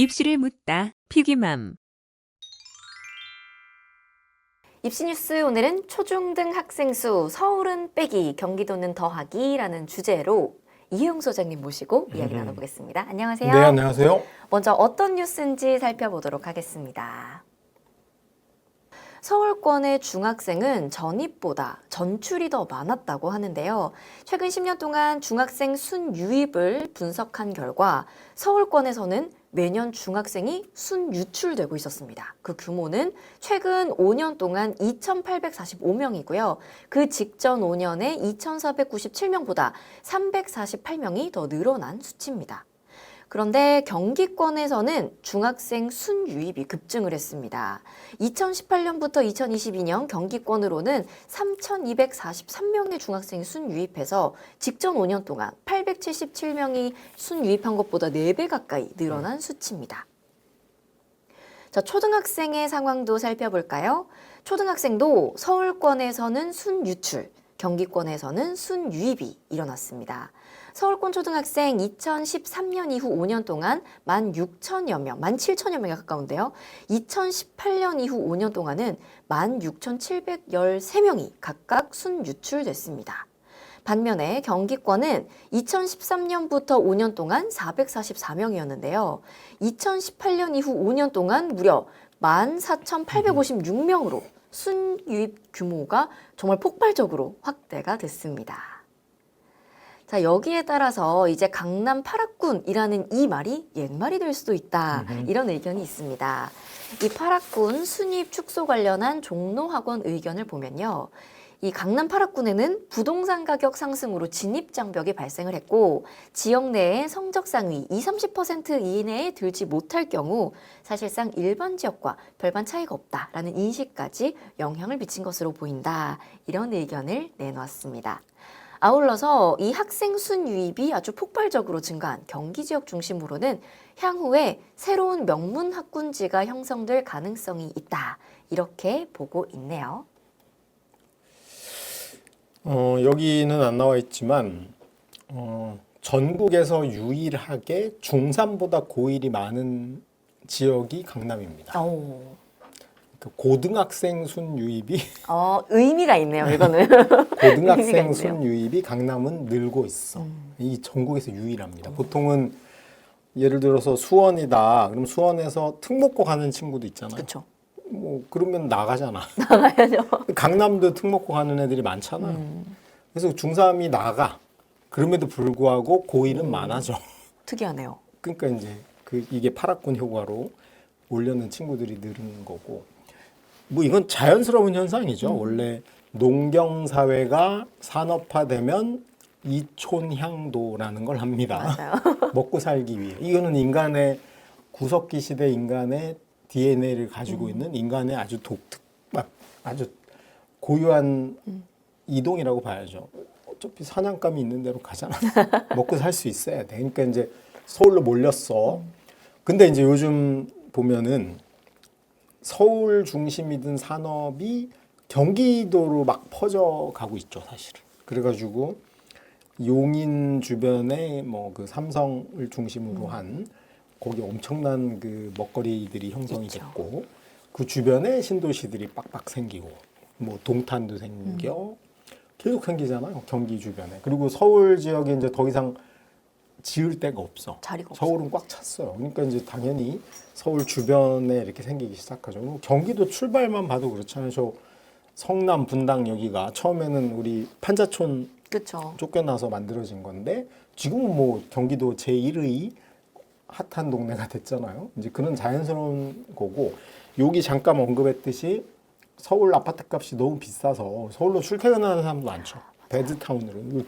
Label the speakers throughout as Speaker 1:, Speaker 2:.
Speaker 1: 입시를 묻다 피기맘.
Speaker 2: 입시뉴스 오늘은 초중등 학생 수 서울은 빼기 경기도는 더하기라는 주제로 이혜영 소장님 모시고 이야기 나눠보겠습니다. 안녕하세요.
Speaker 3: 네, 안녕하세요.
Speaker 2: 먼저 어떤 뉴스인지 살펴보도록 하겠습니다. 서울권의 중학생은 전입보다 전출이 더 많았다고 하는데요. 최근 10년 동안 중학생 순유입을 분석한 결과 서울권에서는 매년 중학생이 순유출되고 있었습니다. 그 규모는 최근 5년 동안 2,845명이고요. 그 직전 5년에 2,497명보다 348명이 더 늘어난 수치입니다. 그런데 경기권에서는 중학생 순유입이 급증을 했습니다. 2018년부터 2022년 경기권으로는 3,243명의 중학생이 순유입해서 직전 5년 동안 877명이 순유입한 것보다 4배 가까이 늘어난 수치입니다. 자, 초등학생의 상황도 살펴볼까요? 초등학생도 서울권에서는 순유출, 경기권에서는 순유입이 일어났습니다. 서울권 초등학생 2013년 이후 5년 동안 16,000여 명, 17,000여 명에 가까운데요. 2018년 이후 5년 동안은 16,713명이 각각 순유출됐습니다. 반면에 경기권은 2013년부터 5년 동안 444명이었는데요. 2018년 이후 5년 동안 무려 14,856명으로 순유입 규모가 정말 폭발적으로 확대가 됐습니다. 자, 여기에 따라서 이제 강남 8학군이라는 이 말이 옛말이 될 수도 있다. 이런 의견이 있습니다. 이 8학군 순입 축소 관련한 종로학원 의견을 보면요. 이 강남 8학군에는 부동산 가격 상승으로 진입 장벽이 발생을 했고 지역 내에 성적 상위 20-30% 이내에 들지 못할 경우 사실상 일반 지역과 별반 차이가 없다라는 인식까지 영향을 미친 것으로 보인다. 이런 의견을 내놓았습니다. 아울러서 이 학생 순유입이 아주 폭발적으로 증가한 경기 지역 중심으로는 향후에 새로운 명문 학군지가 형성될 가능성이 있다. 이렇게 보고 있네요.
Speaker 3: 여기는 안 나와 있지만 전국에서 유일하게 중3보다 고1이 많은 지역이 강남입니다. 그 고등학생 순유입이
Speaker 2: 의미가 있네요. 이거는
Speaker 3: 고등학생 순유입이 강남은 늘고 있어. 이 전국에서 유일합니다. 보통은 예를 들어서 수원이다. 그럼 수원에서 특목고 가는 친구도 있잖아요.
Speaker 2: 그렇죠.
Speaker 3: 뭐 그러면 나가잖아.
Speaker 2: 나가야죠.
Speaker 3: 강남도 특목고 가는 애들이 많잖아요. 그래서 중3이 나가. 그럼에도 불구하고 고1은 많아져.
Speaker 2: 특이하네요.
Speaker 3: 그러니까 이제 이게 8학군 효과로 올려는 친구들이 늘는 거고. 뭐 이건 자연스러운 현상이죠. 원래 농경 사회가 산업화되면 이촌향도라는 걸 합니다.
Speaker 2: 맞아요.
Speaker 3: 먹고 살기 위해. 이거는 인간의 구석기 시대 인간의 DNA를 가지고 있는 인간의 아주 아주 고유한 이동이라고 봐야죠. 어차피 사냥감이 있는 대로 가잖아. 먹고 살 수 있어야 돼. 그러니까 이제 서울로 몰렸어. 근데 이제 요즘 보면은 서울 중심이든 산업이 경기도로 막 퍼져가고 있죠, 사실은. 그래가지고 용인 주변에 뭐 그 삼성을 중심으로 한 거기 엄청난 그 먹거리들이 형성이 됐고 그 주변에 신도시들이 빡빡 생기고 뭐 동탄도 생겨 계속 생기잖아요, 경기 주변에. 그리고 서울 지역에 이제 더 이상 지을 데가 없어.
Speaker 2: 자리가
Speaker 3: 서울은 꽉 찼어요. 그러니까 이제 당연히 서울 주변에 이렇게 생기기 시작하죠. 경기도 출발만 봐도 그렇잖아요. 저 성남 분당 여기가 처음에는 우리 판자촌
Speaker 2: 그렇죠.
Speaker 3: 쫓겨나서 만들어진 건데 지금은 뭐 경기도 제1의 핫한 동네가 됐잖아요. 이제 그런 자연스러운 거고 여기 잠깐 언급했듯이 서울 아파트 값이 너무 비싸서 서울로 출퇴근하는 사람도 많죠. 베드타운으로.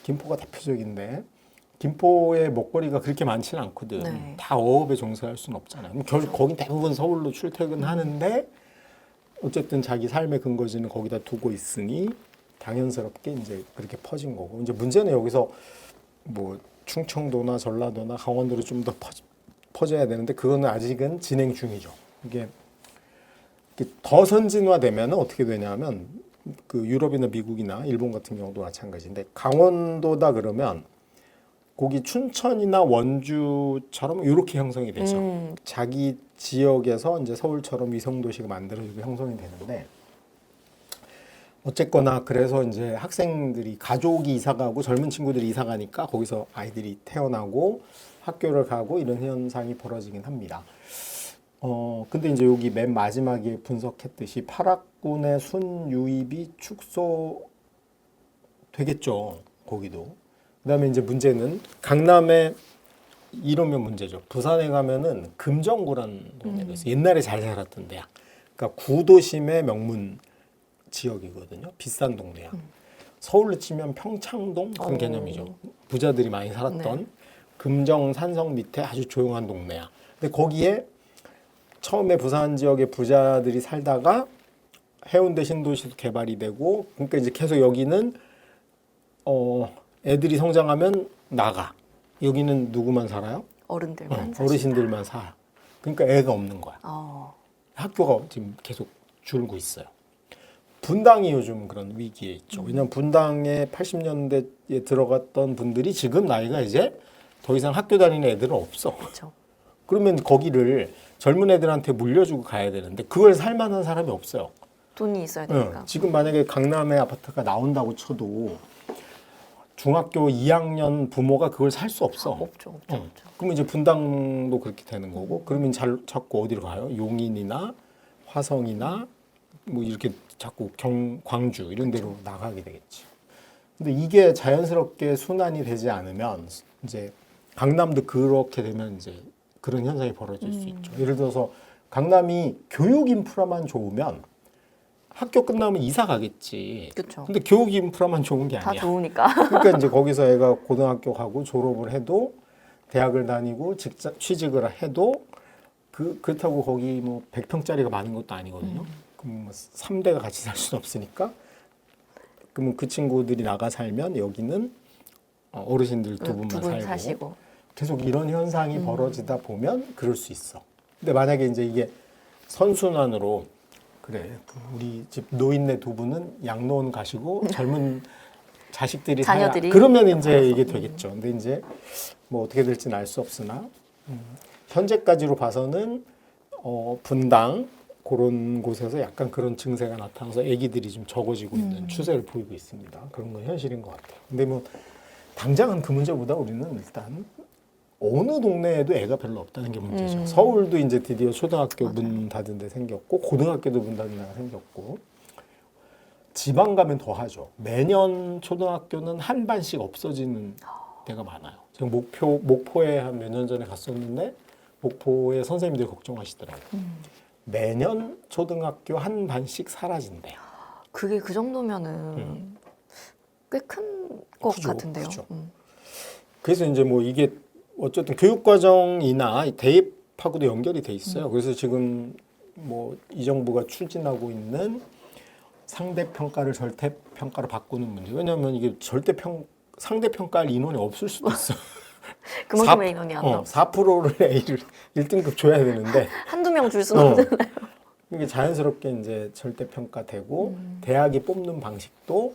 Speaker 3: 김포가 대표적인데 김포의 먹거리가 그렇게 많지는 않거든.
Speaker 2: 네.
Speaker 3: 다 어업에 종사할 수는 없잖아요. 거기 대부분 서울로 출퇴근하는데 어쨌든 자기 삶의 근거지는 거기다 두고 있으니 당연스럽게 이제 그렇게 퍼진 거고. 이제 문제는 여기서 뭐 충청도나 전라도나 강원도로 좀 더 퍼져야 되는데 그거는 아직은 진행 중이죠. 이게 더 선진화되면 어떻게 되냐면 그 유럽이나 미국이나 일본 같은 경우도 마찬가지인데 강원도다 그러면 거기 춘천이나 원주처럼 이렇게 형성이 되죠. 자기 지역에서 이제 서울처럼 위성도시가 만들어지고 형성이 되는데 어쨌거나 그래서 이제 학생들이 가족이 이사 가고 젊은 친구들이 이사 가니까 거기서 아이들이 태어나고 학교를 가고 이런 현상이 벌어지긴 합니다. 근데 이제 여기 맨 마지막에 분석했듯이 파락군의 순유입이 축소되겠죠. 거기도. 그다음에 이제 문제는 강남에 이러면 문제죠. 부산에 가면은 금정구라는 동네가 있어요. 옛날에 잘 살았던 데야. 그러니까 구도심의 명문 지역이거든요. 비싼 동네야. 서울로 치면 평창동 그런 개념이죠. 부자들이 많이 살았던
Speaker 2: 네.
Speaker 3: 금정 산성 밑에 아주 조용한 동네야. 근데 거기에 처음에 부산 지역에 부자들이 살다가 해운대 신도시도 개발이 되고 그러니까 이제 계속 여기는 애들이 성장하면 나가. 여기는 누구만 살아요?
Speaker 2: 어른들만
Speaker 3: 어르신들만 살아. 그러니까 애가 없는 거야.
Speaker 2: 어.
Speaker 3: 학교가 지금 계속 줄고 있어요. 분당이 요즘 그런 위기에 있죠. 왜냐하면 분당에 80년대에 들어갔던 분들이 지금 나이가 이제 더 이상 학교 다니는 애들은 없어.
Speaker 2: 그렇죠.
Speaker 3: 그러면 거기를 젊은 애들한테 물려주고 가야 되는데 그걸 살 만한 사람이 없어요.
Speaker 2: 돈이 있어야 되니까.
Speaker 3: 지금 만약에 강남에 아파트가 나온다고 쳐도 중학교 2학년 부모가 그걸 살 수 없어.
Speaker 2: 없죠.
Speaker 3: 그러면 이제 분당도 그렇게 되는 거고 그러면 자꾸 어디로 가요? 용인이나 화성이나 뭐 이렇게 자꾸 광주 이런 데로 나가게 되겠지. 근데 이게 자연스럽게 순환이 되지 않으면 이제 강남도 그렇게 되면 이제 그런 현상이 벌어질 수 있죠. 예를 들어서 강남이 교육 인프라만 좋으면 학교 끝나면 이사 가겠지.
Speaker 2: 그렇죠.
Speaker 3: 근데 교육 인프라만 좋은 게
Speaker 2: 다
Speaker 3: 아니야.
Speaker 2: 좋으니까.
Speaker 3: 그러니까 이제 거기서 애가 고등학교 가고 졸업을 해도 대학을 다니고 취직을 해도 그렇다고 거기 뭐 100평짜리가 많은 것도 아니거든요. 그럼 뭐 3대가 같이 살 수는 없으니까 그러면 그 친구들이 나가 살면 여기는 어르신들 두 분만
Speaker 2: 두 분
Speaker 3: 살고
Speaker 2: 사시고.
Speaker 3: 계속 이런 현상이 벌어지다 보면 그럴 수 있어. 근데 만약에 이제 이게 선순환으로 그래 우리 집 노인네 두 분은 양로원 가시고 젊은 자식들이
Speaker 2: 자녀들이
Speaker 3: 그러면 이제 이게 되겠죠. 근데 이제 뭐 어떻게 될지는 알 수 없으나 현재까지로 봐서는 분당 그런 곳에서 약간 그런 증세가 나타나서 아기들이 좀 적어지고 있는 추세를 보이고 있습니다. 그런 건 현실인 것 같아요. 근데 뭐 당장은 그 문제보다 우리는 일단 어느 동네에도 애가 별로 없다는 게 문제죠. 서울도 이제 드디어 초등학교 문 닫은 데 생겼고 고등학교도 문 닫은 데가 생겼고 지방 가면 더 하죠. 매년 초등학교는 한 반씩 없어지는 데가 많아요. 지금 목포에 한 몇 년 전에 갔었는데 목포의 선생님들이 걱정하시더라고요. 매년 초등학교 한 반씩 사라진대요.
Speaker 2: 그게 그 정도면은 꽤 큰 것
Speaker 3: 크죠,
Speaker 2: 같은데요.
Speaker 3: 크죠. 그래서 이제 뭐 이게 어쨌든 교육과정이나 대입하고도 연결이 돼 있어요. 그래서 지금 뭐 이 정부가 추진하고 있는 상대평가를 절대평가로 바꾸는 문제. 왜냐하면 이게 상대평가할 인원이 없을 수도 있어.
Speaker 2: 그만큼의 인원이 안 나와.
Speaker 3: 4%를 A를 1등급 줘야 되는데
Speaker 2: 한두 명 줄 수는 없잖아요.
Speaker 3: 이게 자연스럽게 이제 절대평가되고 대학이 뽑는 방식도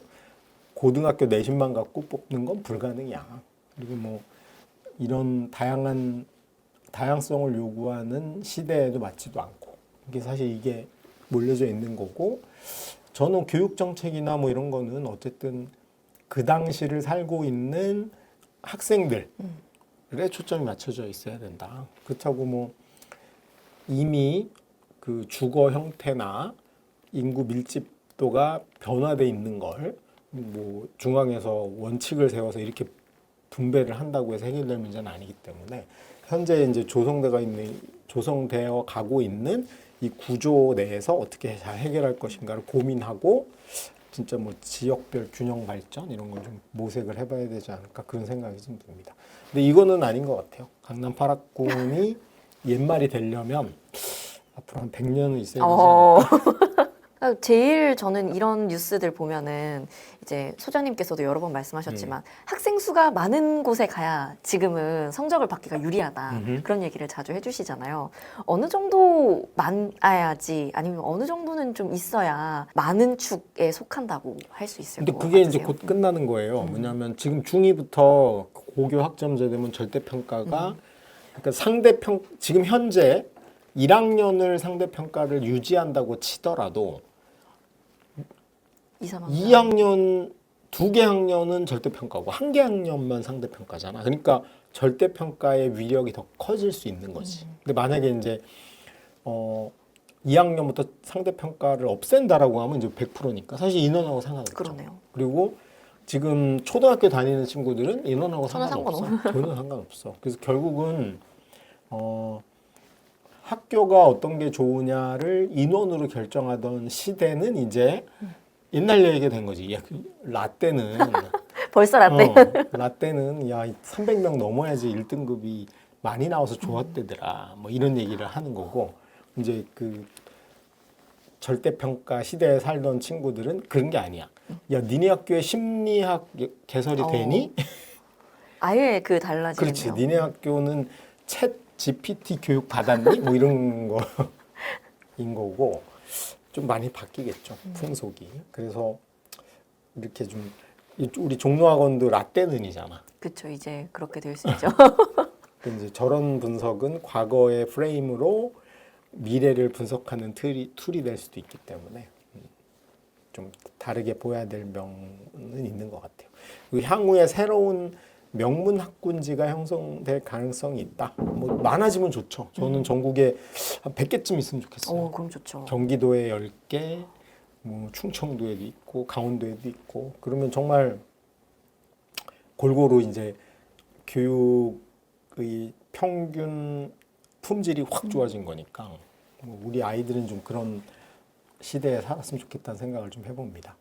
Speaker 3: 고등학교 내신만 갖고 뽑는 건 불가능이야. 그리고 뭐 이런 다양성을 요구하는 시대에도 맞지도 않고 이게 사실 이게 몰려져 있는 거고 저는 교육 정책이나 뭐 이런 거는 어쨌든 그 당시를 살고 있는 학생들에 초점이 맞춰져 있어야 된다. 그렇다고 뭐 이미 그 주거 형태나 인구 밀집도가 변화돼 있는 걸 뭐 중앙에서 원칙을 세워서 이렇게 분배를 한다고 해서 해결될 문제는 아니기 때문에 현재 이제 조성되어 가고 있는 이 구조 내에서 어떻게 잘 해결할 것인가를 고민하고 진짜 뭐 지역별 균형 발전 이런 걸 좀 모색을 해봐야 되지 않을까 그런 생각이 좀 듭니다. 근데 이거는 아닌 것 같아요. 강남 파락군이 옛말이 되려면 앞으로 한 100년은 있어야 되지 않을까.
Speaker 2: 그러니까 제일 저는 이런 뉴스들 보면은 이제 소장님께서도 여러 번 말씀하셨지만 학생 수가 많은 곳에 가야 지금은 성적을 받기가 유리하다. 그런 얘기를 자주 해주시잖아요. 어느 정도 많아야지 아니면 어느 정도는 좀 있어야 많은 축에 속한다고 할 수 있을
Speaker 3: 근데
Speaker 2: 것
Speaker 3: 그게
Speaker 2: 같으세요?
Speaker 3: 이제 곧 끝나는 거예요. 뭐냐면 지금 중2부터 고교 학점제 되면 절대평가가 그러니까 지금 현재 1학년을 상대평가를 유지한다고 치더라도
Speaker 2: 2, 3학년.
Speaker 3: 2학년, 2개 학년은 절대평가고 1개 학년만 상대평가잖아. 그러니까 절대평가의 위력이 더 커질 수 있는 거지. 근데 만약에 이제 2학년부터 상대평가를 없앤다라고 하면 이제 100%니까 사실 인원하고 상관없죠.
Speaker 2: 그러네요.
Speaker 3: 그리고 지금 초등학교 다니는 친구들은 인원하고
Speaker 2: 전혀
Speaker 3: 상관없어. 전혀 상관없어. 그래서 결국은 학교가 어떤 게 좋으냐를 인원으로 결정하던 시대는 이제 옛날 얘기가 된 거지. 야, 라떼는
Speaker 2: 벌써 라떼.
Speaker 3: 라떼는 야 300명 넘어야지 1등급이 많이 나와서 좋았대더라. 뭐 이런 얘기를 하는 거고 이제 그 절대평가 시대에 살던 친구들은 그런 게 아니야. 야 니네 학교에 심리학 개설이 되니?
Speaker 2: 아예 그 달라지네요.
Speaker 3: 그렇지. 니네 학교는 챗 GPT 교육 받았니? 뭐 이런 거인 거고 좀 많이 바뀌겠죠. 풍속이. 그래서 이렇게 좀 우리 종로학원도 라떼는이잖아.
Speaker 2: 그렇죠. 이제 그렇게 될 수 있죠.
Speaker 3: 이제 저런 분석은 과거의 프레임으로 미래를 분석하는 툴이 될 수도 있기 때문에 좀 다르게 보여야 될 면은 있는 것 같아요. 그리고 향후에 새로운 명문 학군지가 형성될 가능성이 있다. 뭐 많아지면 좋죠. 저는 전국에 한 100개쯤 있으면 좋겠어요.
Speaker 2: 그럼 좋죠.
Speaker 3: 경기도에 10개, 뭐 충청도에도 있고 강원도에도 있고 그러면 정말 골고루 이제 교육의 평균 품질이 확 좋아진 거니까 뭐 우리 아이들은 좀 그런 시대에 살았으면 좋겠다는 생각을 좀 해봅니다.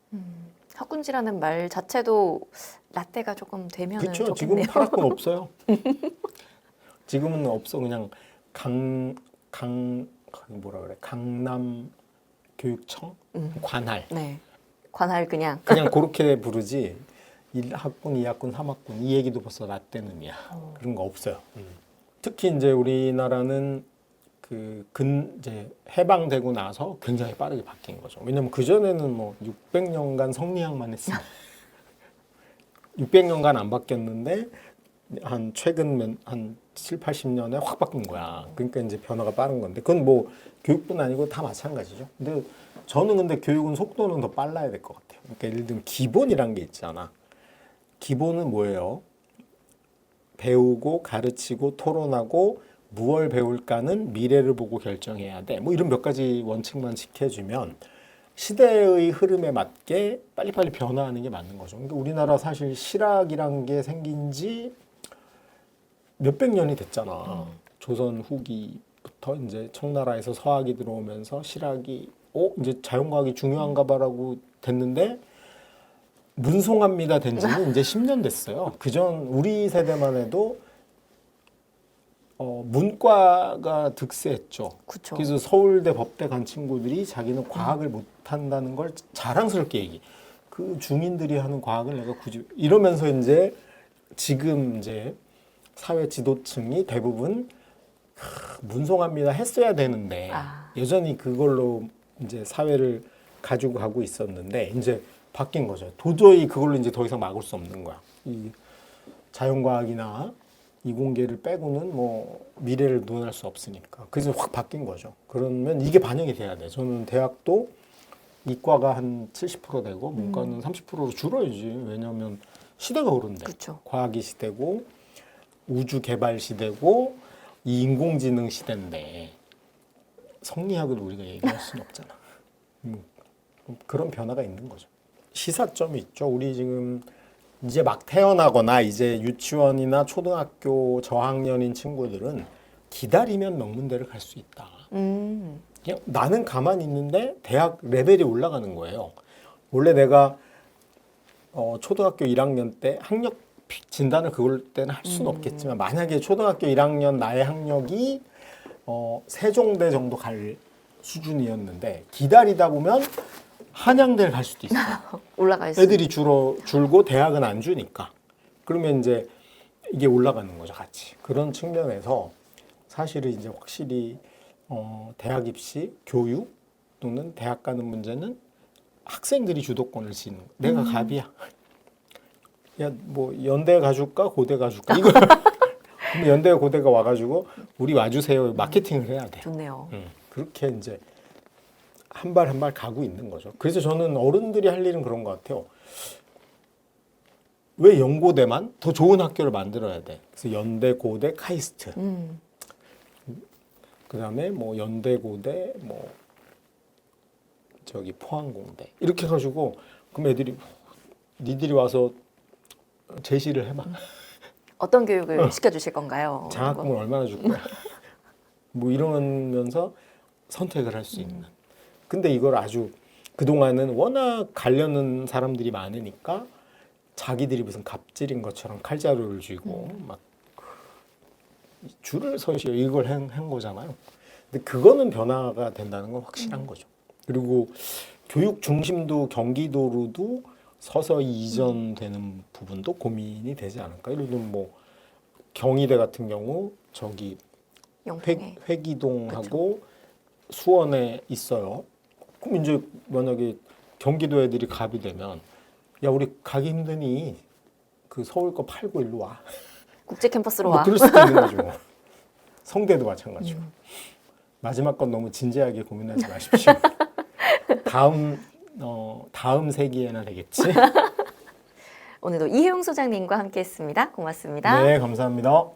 Speaker 2: 학군지라는 말 자체도 라떼가 조금 되면
Speaker 3: 그렇죠.
Speaker 2: 좋겠네요.
Speaker 3: 지금 파라군 없어요. 지금은 없어. 그냥 뭐라 그래? 강남 교육청 관할.
Speaker 2: 네. 관할 그냥.
Speaker 3: 그렇게 부르지. 1학군, 2학군, 3학군 이 얘기도 벌써 라떼는이야. 그런 거 없어요. 특히 이제 우리나라는 이제 해방되고 나서 굉장히 빠르게 바뀐 거죠. 왜냐면 그전에는 뭐 600년간 성리학만 했어요. 600년간 안 바뀌었는데 최근 한 7, 80년에 확 바뀐 거야. 그러니까 이제 변화가 빠른 건데 그건 뭐 교육뿐 아니고 다 마찬가지죠. 근데 교육은 속도는 더 빨라야 될 것 같아요. 그러니까 예를 들면 기본이란 게 있잖아. 기본은 뭐예요? 배우고 가르치고 토론하고 무엇을 배울까는 미래를 보고 결정해야 돼. 뭐 이런 몇 가지 원칙만 지켜주면 시대의 흐름에 맞게 빨리빨리 변화하는 게 맞는 거죠. 그러니까 우리나라 사실 실학이란 게 생긴 지 몇백 년이 됐잖아. 조선 후기부터 이제 청나라에서 서학이 들어오면서 실학이 이제 자연과학이 중요한가 봐라고 됐는데 문송합니다 된 지는 이제 10년 됐어요. 그전 우리 세대만 해도 문과가 득세했죠.
Speaker 2: 그쵸.
Speaker 3: 그래서 서울대 법대 간 친구들이 자기는 과학을 못한다는 걸 자랑스럽게 얘기. 그 중인들이 하는 과학을 내가 굳이 이러면서 이제 지금 이제 사회 지도층이 대부분 문송합니다 했어야 되는데 여전히 그걸로 이제 사회를 가지고 가고 있었는데 이제 바뀐 거죠. 도저히 그걸로 이제 더 이상 막을 수 없는 거야. 이 자연과학이나 이공계를 빼고는 뭐 미래를 논할 수 없으니까. 그래서 확 바뀐 거죠. 그러면 이게 반영이 돼야 돼. 저는 대학도 이과가 한 70% 되고 문과는 30%로 줄어야지. 왜냐하면 시대가 오른대.
Speaker 2: 그쵸.
Speaker 3: 과학이 시대고 우주 개발 시대고 이 인공지능 시대인데 성리학을 우리가 얘기할 수는 없잖아. 그런 변화가 있는 거죠. 시사점이 있죠. 우리 지금 이제 막 태어나거나 이제 유치원이나 초등학교 저학년인 친구들은 기다리면 명문대를 갈 수 있다. 그냥 나는 가만히 있는데 대학 레벨이 올라가는 거예요. 원래 내가 초등학교 1학년 때 학력 진단을 그걸 때는 할 수는 없겠지만 만약에 초등학교 1학년 나의 학력이 세종대 정도 갈 수준이었는데 기다리다 보면 한양대를 갈 수도 있어요.
Speaker 2: 올라갈 수.
Speaker 3: 애들이 줄고 대학은 안 주니까. 그러면 이제 이게 올라가는 거죠, 같이. 그런 측면에서 사실은 이제 확실히 대학 입시, 교육 또는 대학 가는 문제는 학생들이 주도권을 쥐는 거야. 내가 갑이야. 야, 뭐 연대 가줄까, 고대 가줄까? 이거 그럼 연대 고대가 와가지고 우리 와주세요 마케팅을 해야 돼.
Speaker 2: 좋네요.
Speaker 3: 그렇게 이제 한 발 한 발 가고 있는 거죠. 그래서 저는 어른들이 할 일은 그런 것 같아요. 왜 연고대만 더 좋은 학교를 만들어야 돼? 그래서 연대, 고대, 카이스트. 그다음에 뭐 연대, 고대, 뭐 저기 포항공대 이렇게 해가지고 그럼 애들이 니들이 와서 제시를 해봐.
Speaker 2: 어떤 교육을 시켜주실 건가요?
Speaker 3: 장학금을 얼마나 줄 거야? 뭐 이러면서 선택을 할 수 있는. 근데 이걸 아주 그동안은 워낙 가려는 사람들이 많으니까 자기들이 무슨 갑질인 것처럼 칼자루를 쥐고 막 줄을 서시오 이걸 한 거잖아요. 근데 그거는 변화가 된다는 건 확실한 거죠. 그리고 교육 중심도 경기도로도 서서히 이전되는 부분도 고민이 되지 않을까. 예를 들면 뭐 경희대 같은 경우 저기
Speaker 2: 영평에.
Speaker 3: 회기동하고 수원에 있어요. 그럼 이제 만약에 경기도 애들이 갑이 되면 야 우리 가기 힘드니 그 서울 거 팔고 일로 와.
Speaker 2: 국제 캠퍼스로
Speaker 3: 뭐
Speaker 2: 와.
Speaker 3: 그럴 수도 있는 거죠. 성대도 마찬가지고. 마지막 건 너무 진지하게 고민하지 마십시오. 다음 세기에나 되겠지.
Speaker 2: 오늘도 이혜용 소장님과 함께했습니다. 고맙습니다.
Speaker 3: 네, 감사합니다.